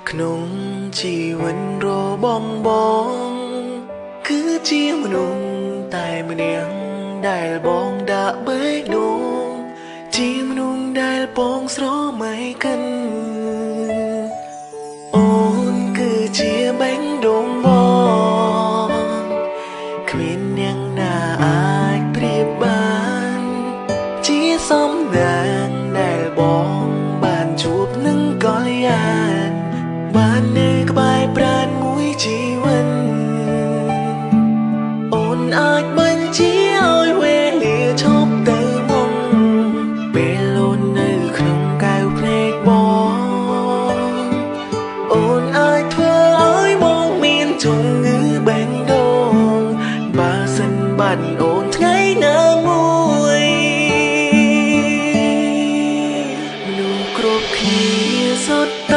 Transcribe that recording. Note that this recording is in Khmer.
ក្នុងជីវិតរបស់បងគឺជាមនុស្សតែម្នាក់ដែលបងដាក់បេះដូងជាមនុស្សដែលបងស្រមៃកិនអូនគឺជាបេះដូងបងគ្មានអ្នកណាអាចប្រៀបបានជាសំណាងដែលបងបានជួបនឹងកល្យានបាននៅក្បែរប្រាណមួយជីវិតអូនអាចបញ្ជាឲ្យវេលាឈប់ទៅមុំពេលអូននៅក្នុងកែវភ្នែកបងអូនអាចធ្វើឲ្យមកមានជំងឺបេះដូងបើសិនបាត់អូនថ្ងៃណាមួយមនុស្សគ្រប់គ្នាសុទ្ធ